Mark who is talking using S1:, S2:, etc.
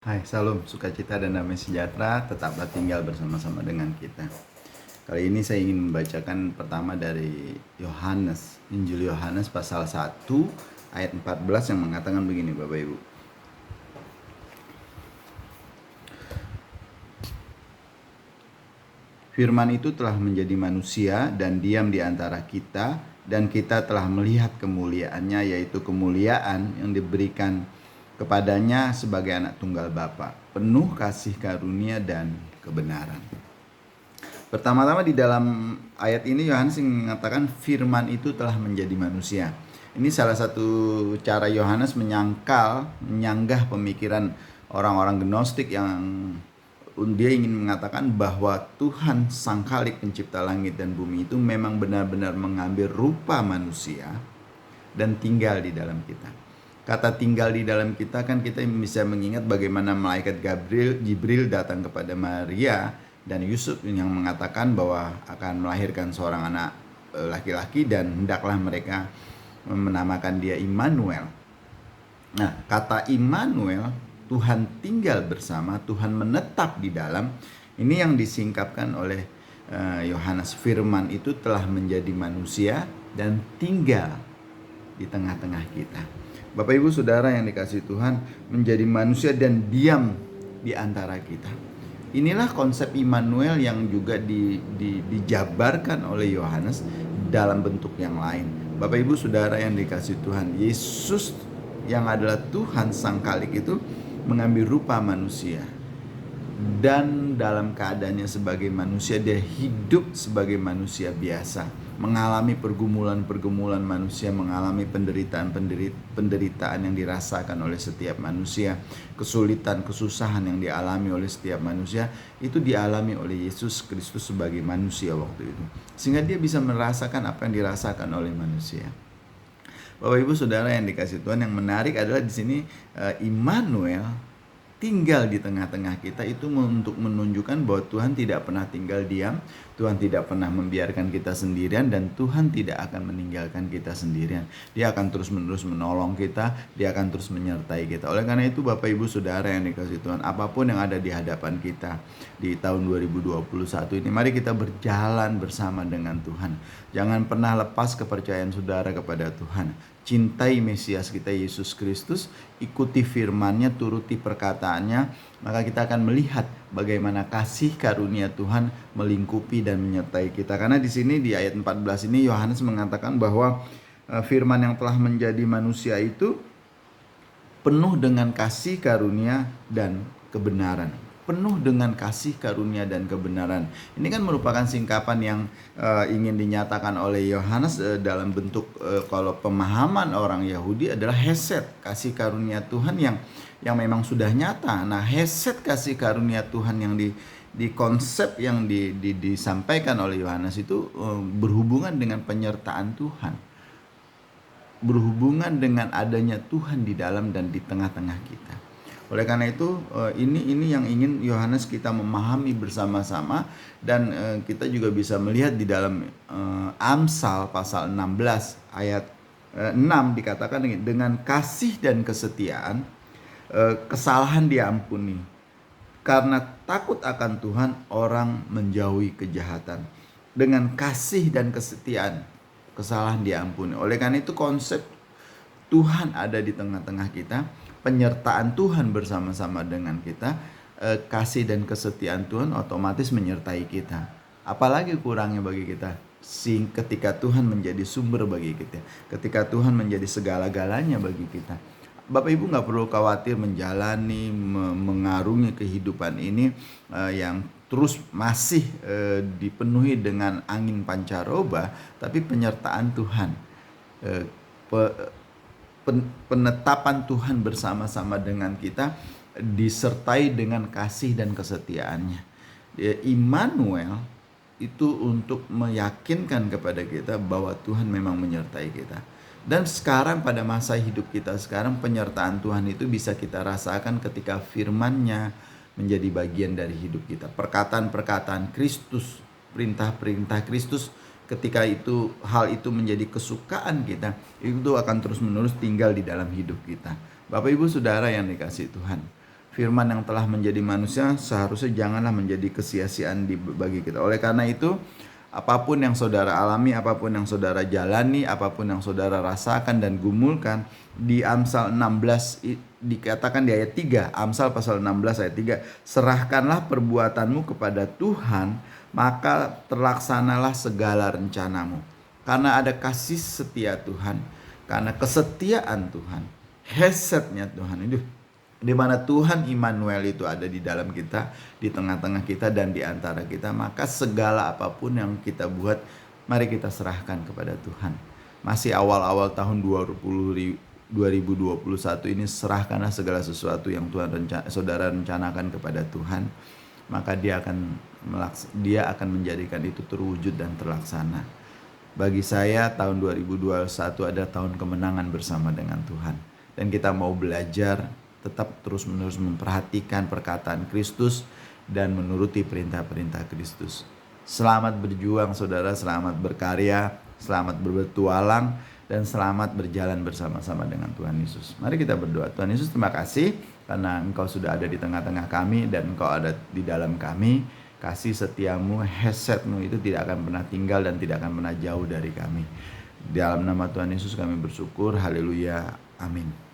S1: Hai, salam, sukacita dan damai sejahtera tetaplah tinggal bersama-sama dengan kita. Kali ini saya ingin membacakan pertama dari Yohanes, Injil Yohanes pasal 1 ayat 14 yang mengatakan begini, Bapak Ibu. Firman itu telah menjadi manusia dan diam di antara kita, dan kita telah melihat kemuliaannya, yaitu kemuliaan yang diberikan kepadanya sebagai anak tunggal Bapa, penuh kasih karunia dan kebenaran. Pertama-tama di dalam ayat ini Yohanes mengatakan firman itu telah menjadi manusia. Ini salah satu cara Yohanes menyanggah pemikiran orang-orang Gnostik yang dia ingin mengatakan bahwa Tuhan Sang Khalik pencipta langit dan bumi itu memang benar-benar mengambil rupa manusia dan tinggal di dalam kita. Kata tinggal di dalam kita kan kita bisa mengingat bagaimana malaikat Jibril datang kepada Maria dan Yusuf yang mengatakan bahwa akan melahirkan seorang anak laki-laki dan hendaklah mereka menamakan dia Immanuel. Nah, kata Immanuel, Tuhan tinggal bersama, Tuhan menetap di dalam, ini yang disingkapkan oleh Yohanes. Firman itu telah menjadi manusia dan tinggal di tengah-tengah kita. Bapak Ibu Saudara yang dikasihi Tuhan, menjadi manusia dan diam di antara kita. Inilah konsep Immanuel yang juga dijabarkan oleh Yohanes dalam bentuk yang lain. Bapak Ibu Saudara yang dikasihi Tuhan, Yesus yang adalah Tuhan Sang Khalik itu mengambil rupa manusia. Dan dalam keadaannya sebagai manusia, dia hidup sebagai manusia biasa, mengalami pergumulan manusia, mengalami penderitaan yang dirasakan oleh setiap manusia, kesulitan, kesusahan yang dialami oleh setiap manusia, itu dialami oleh Yesus Kristus sebagai manusia waktu itu. Sehingga dia bisa merasakan apa yang dirasakan oleh manusia. Bapak Ibu Saudara yang dikasihi Tuhan, yang menarik adalah di sini Immanuel tinggal di tengah-tengah kita itu untuk menunjukkan bahwa Tuhan tidak pernah tinggal diam, Tuhan tidak pernah membiarkan kita sendirian, dan Tuhan tidak akan meninggalkan kita sendirian. Dia akan terus-menerus menolong kita, dia akan terus menyertai kita. Oleh karena itu Bapak Ibu Saudara yang dikasihi Tuhan, apapun yang ada di hadapan kita di tahun 2021 ini, mari kita berjalan bersama dengan Tuhan. Jangan pernah lepas kepercayaan saudara kepada Tuhan. Cintai Mesias kita Yesus Kristus, ikuti firman-Nya, turuti perkataannya, maka kita akan melihat bagaimana kasih karunia Tuhan melingkupi dan menyertai kita. Karena di sini di ayat 14 ini Yohanes mengatakan bahwa firman yang telah menjadi manusia itu penuh dengan kasih karunia dan kebenaran. Penuh dengan kasih karunia dan kebenaran. Ini kan merupakan singkapan yang ingin dinyatakan oleh Yohanes dalam bentuk kalau pemahaman orang Yahudi adalah hesed, kasih karunia Tuhan yang memang sudah nyata. Nah, hesed kasih karunia Tuhan yang di konsep yang disampaikan oleh Yohanes itu berhubungan dengan penyertaan Tuhan, berhubungan dengan adanya Tuhan di dalam dan di tengah-tengah kita. Oleh karena itu ini yang ingin Yohanes kita memahami bersama-sama, dan kita juga bisa melihat di dalam Amsal pasal 16 ayat 6 dikatakan dengan kasih dan kesetiaan kesalahan diampuni, karena takut akan Tuhan orang menjauhi kejahatan. Dengan kasih dan kesetiaan kesalahan diampuni. Oleh karena itu konsep Tuhan ada di tengah-tengah kita, penyertaan Tuhan bersama-sama dengan kita, kasih dan kesetiaan Tuhan otomatis menyertai kita. Apalagi kurangnya bagi kita ketika Tuhan menjadi sumber bagi kita, ketika Tuhan menjadi segala-galanya bagi kita. Bapak Ibu gak perlu khawatir menjalani, mengarungi kehidupan ini yang terus masih dipenuhi dengan angin pancaroba, tapi penyertaan Tuhan, penetapan Tuhan bersama-sama dengan kita, disertai dengan kasih dan kesetiaannya. Immanuel itu untuk meyakinkan kepada kita bahwa Tuhan memang menyertai kita. Dan sekarang pada masa hidup kita sekarang, penyertaan Tuhan itu bisa kita rasakan ketika firman-Nya menjadi bagian dari hidup kita. Perkataan-perkataan Kristus, perintah-perintah Kristus, ketika itu hal itu menjadi kesukaan kita, itu akan terus-menerus tinggal di dalam hidup kita. Bapak Ibu Saudara yang dikasihi Tuhan, firman yang telah menjadi manusia seharusnya janganlah menjadi kesia-siaan bagi kita. Oleh karena itu, apapun yang saudara alami, apapun yang saudara jalani, apapun yang saudara rasakan dan gumulkan, di Amsal 16 dikatakan di ayat 3, Amsal pasal 16 ayat 3, serahkanlah perbuatanmu kepada Tuhan, maka terlaksanalah segala rencanamu. Karena ada kasih setia Tuhan, karena kesetiaan Tuhan, hesetnya Tuhan itu, di mana Tuhan Immanuel itu ada di dalam kita, di tengah-tengah kita dan di antara kita, maka segala apapun yang kita buat, mari kita serahkan kepada Tuhan. Masih awal-awal tahun 2021 ini, serahkanlah segala sesuatu yang saudara rencanakan kepada Tuhan, maka dia akan menjadikan itu terwujud dan terlaksana. Bagi saya tahun 2021 adalah tahun kemenangan bersama dengan Tuhan, dan kita mau belajar tetap terus-menerus memperhatikan perkataan Kristus dan menuruti perintah-perintah Kristus. Selamat berjuang saudara, selamat berkarya, selamat berpetualang, dan selamat berjalan bersama-sama dengan Tuhan Yesus. Mari kita berdoa. Tuhan Yesus, terima kasih karena Engkau sudah ada di tengah-tengah kami dan Engkau ada di dalam kami. Kasih setiamu, hesetmu itu tidak akan pernah tinggal dan tidak akan pernah jauh dari kami. Dalam nama Tuhan Yesus kami bersyukur. Haleluya. Amin.